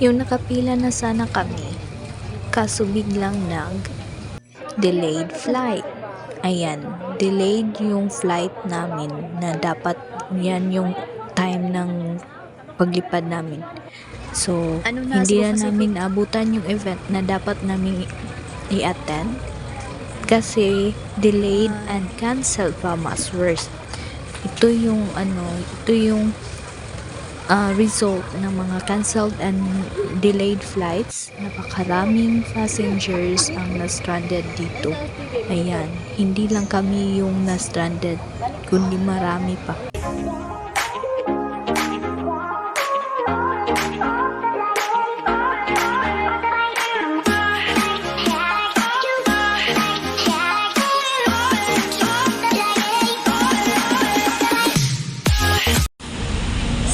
Yung nakapila na sana kami, kaso biglang delayed flight. Ayan, delayed yung flight namin na dapat yan yung time ng paglipad namin. So, hindi na namin abutan yung event na dapat namin i-attend kasi delayed and canceled pa, mas worse. Ito yung result ng mga canceled and delayed flights. Napakaraming passengers ang na-stranded dito. Ayan, hindi lang kami yung na-stranded, kundi marami pa.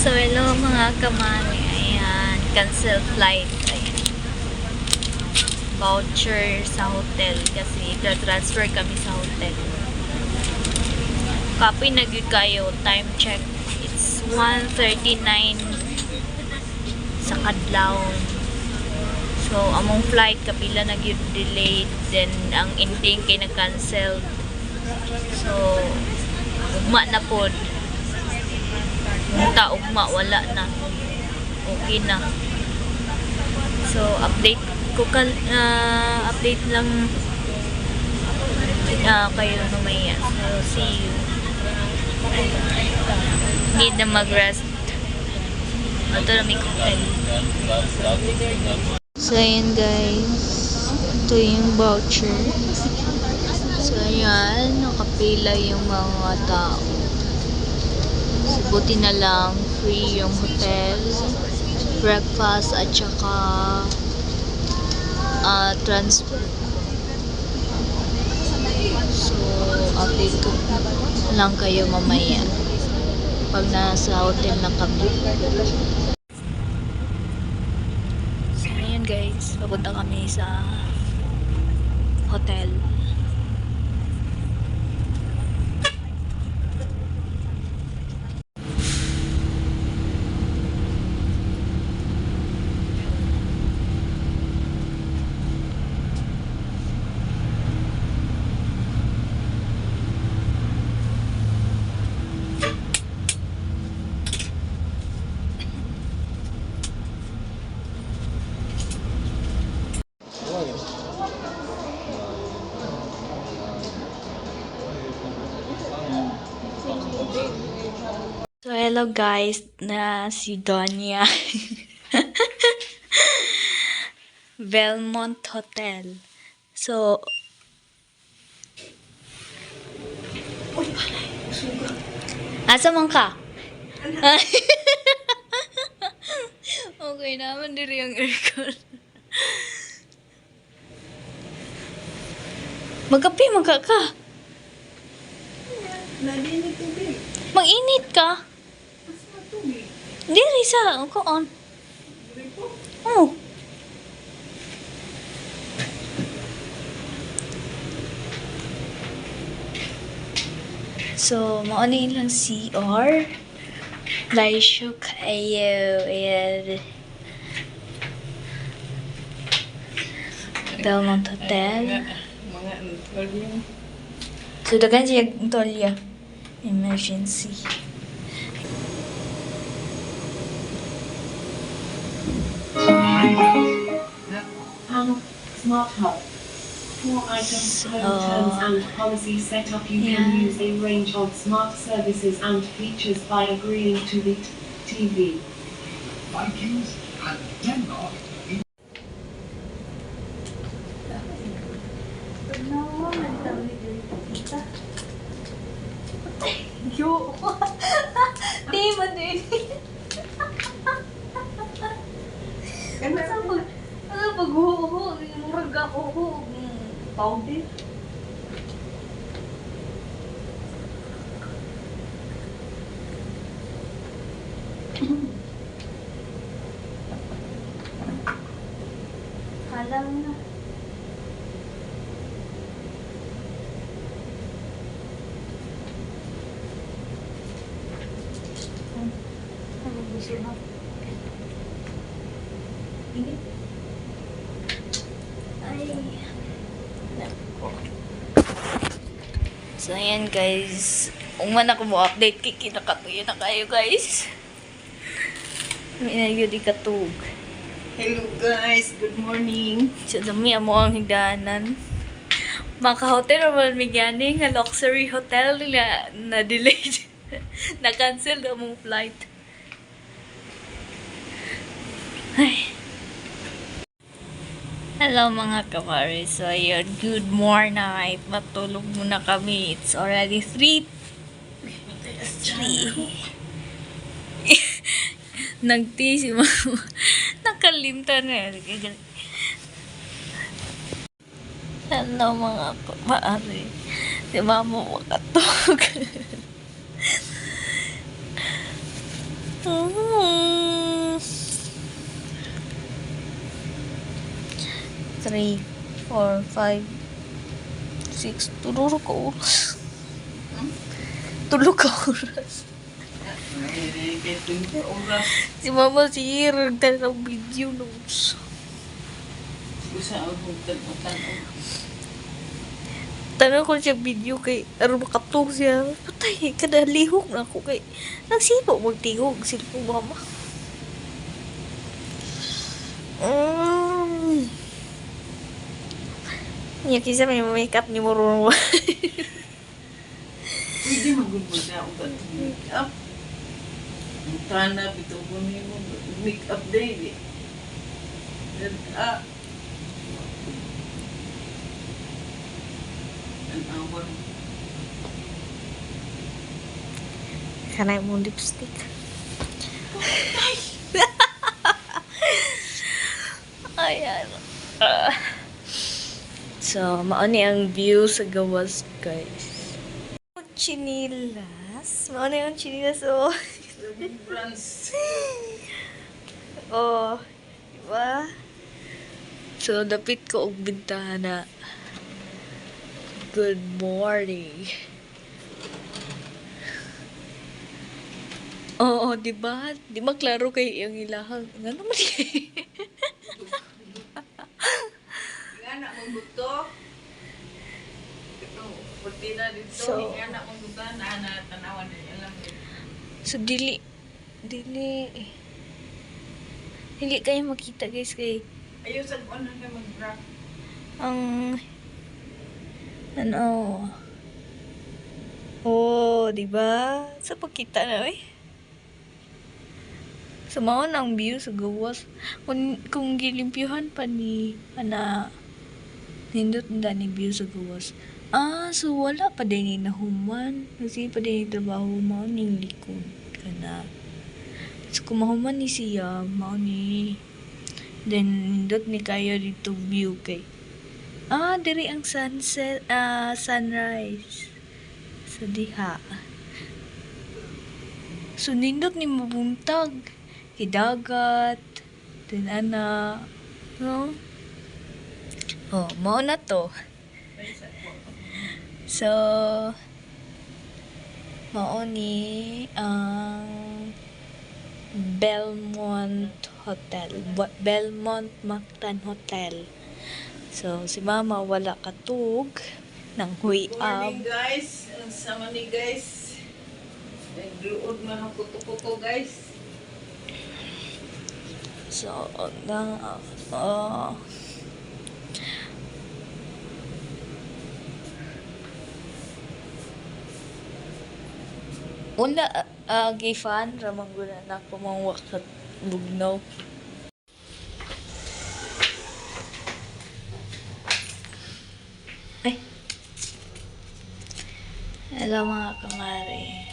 So, hello mga kamani. Ayan, cancel flight. Ayan. Voucher sa hotel kasi transfer kami sa hotel. Kapoy nagyud kayo. Time check. It's 1:39 sa kadlawon. So, among flight kapila nagyud delayed. Then, ang ending kay na-cancel. So, ugma na pod. Ugma, wala na. Okay na. So, update lang kayo mamaya. So, see you. Need na mag-rest. Ito na may cocktail. So, ayan guys. Ito yung voucher. So, ayan. Nakapila yung mga tao. So, buti na lang free yung hotel, breakfast at saka transfer. So, update ko lang kayo mamaya pag nasa hotel na kami. So, ayan guys, papunta kami sa hotel. So, hello guys, na si Donya. Belmont Hotel. So, asa man ka? Okay naman diri yung aircon. Magapi ka. Mag-init ka. Diri sa kuon. Oh. So, mauni lang CR. Laisyo kayo. Ayan. Belmont Hotel. So, dagan siya tolya. Emergency. Smart Hub. For items, home terms and policy setup, you can use a range of smart services and features by agreeing to the TV. Vikings and Denmark. Yo. Di man din. Ano pag-huho? Murag ako. Powder. Halang na. Ay. Nako. So, ayan guys. Kung man ako mo update, kikinakatuyo na kayo guys. May na yun ikatug. Hello guys, good morning. So, dami mo ang higdanan. Maka-hotel naman may gani nga luxury hotel na delayed. Na-cancel na mong flight. Ay. Hello mga kamari. So, ayun. Good morning. Matulog muna kami. It's already 3. Nagti si mama. Nakalimtan na. Hello mga kamari. Si mama makatulog. Three, 4, 5, 6, tulog ka oras. Tulog ka oras. Oras. Si mama sihir, ng video notes. Usa ang hugtan-utan. Tanong ko siya video kay aron makatulog siya. Patay, kada lihok na ako kay nagsipo magtingog sila ko mama. Niya kisa may makeup ni Murong. Pwede magulbog na ang make-up. Ang tanap ito ko niyo make-up day. An awal. Kanay mo lipstick. Ayan. So, mauni ang view sa gawas, guys. Chinilas. Mauni ang chinilas, oh. France. Oh, diba? So, dapit ko og bintana. Good morning. Oo, diba? Di ba klaro kay yung ilahang. Nga naman Anak mong buto. Pati na dito. So- Anak mong buto na tanawan din. Alam mo. So, dili kayo makita, guys, kay Ayaw sa buwan na mag-bra. ang ano oh, diba? Sa pagkita na eh. Sumaon ang view sa gawas. Kung gilimpyuhan pa ni nindot na ni view sa gawas. So wala pa din ni nahuman. Kasi pa din ni trabaho mao ning likod kana. So kumahuman ni siya mao ni then nindot ni kayo dito view kay diri ang sunset sunrise sa diha. So nindot ni mabuntag hidagat then no? Oh, mao na to. So mao ni ang Belmont Hotel. Belmont Mactan Hotel. So, si mama wala katug ng Good huyab. morning guys. Ang sama ni guys. Nagluod man ang kuto-kuto guys. So, wala gifan ramang guna na pumawak sa bugnaw. Ay. Hello mga kamari.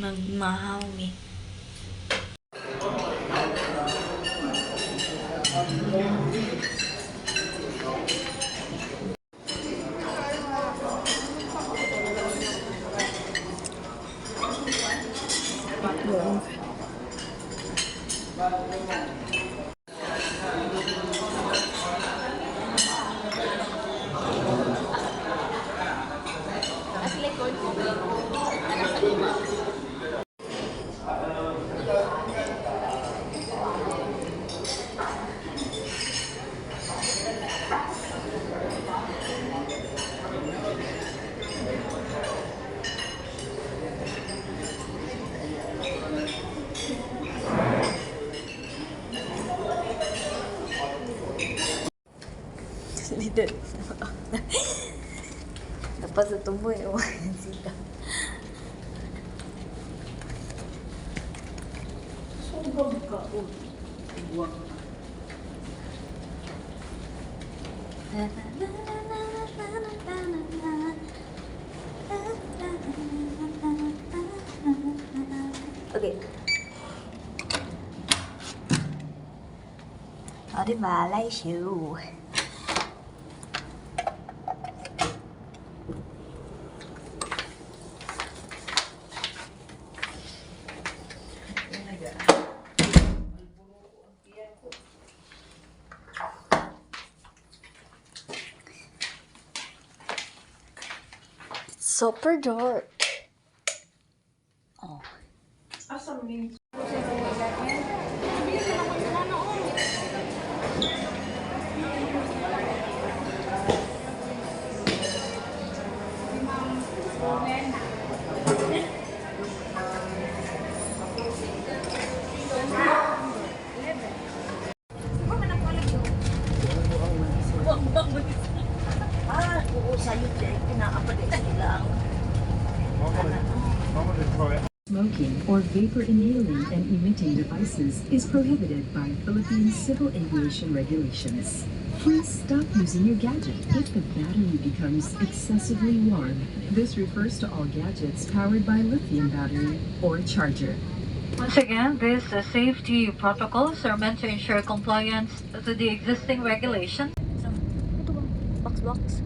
Magmahaw mi. Tapos sa tumboy, oh. Sika. Sugod ka. Huwag. Okay. O, diba? Lai siu. Super dark. Oh. Asa mo yung Smoking or vapor inhaling and emitting devices is prohibited by Philippine Civil Aviation regulations. Please stop using your gadget if the battery becomes excessively warm. This refers to all gadgets powered by lithium battery or charger. Once again, these safety protocols are meant to ensure compliance to the existing regulation. Ito ba? Box.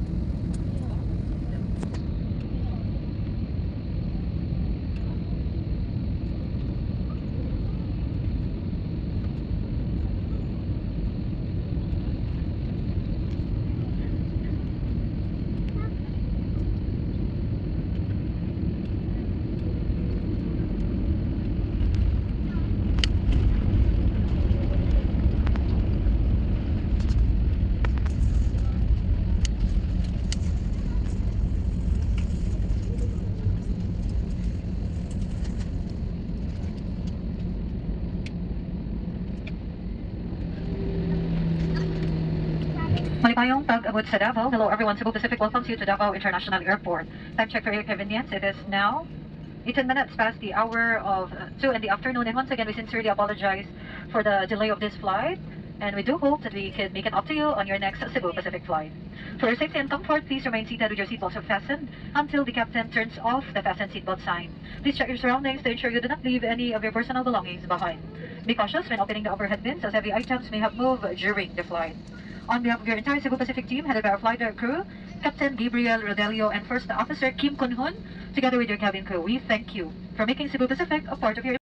Malipayong pag-abot sa Davao. Hello everyone, Cebu Pacific welcomes you to Davao International Airport. Time check for your convenience. It is now 18 minutes past the hour of 2 in the afternoon. And once again, we sincerely apologize for the delay of this flight. And we do hope that we can make it up to you on your next Cebu Pacific flight. For your safety and comfort, please remain seated with your seatbelts fastened until the captain turns off the fasten seatbelt sign. Please check your surroundings to ensure you do not leave any of your personal belongings behind. Be cautious when opening the overhead bins as heavy items may have moved during the flight. On behalf of your entire Cebu Pacific team, headed by our flight crew, Captain Gabriel Rodelio and First Officer Kim Kunhun, together with your cabin crew, we thank you for making Cebu Pacific a part of your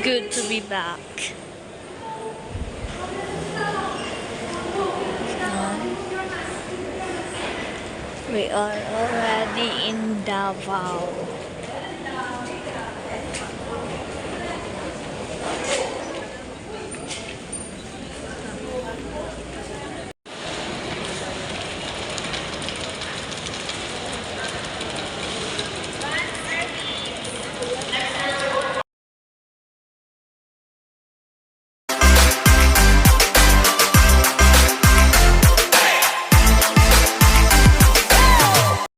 Good to be back. We are already in Davao.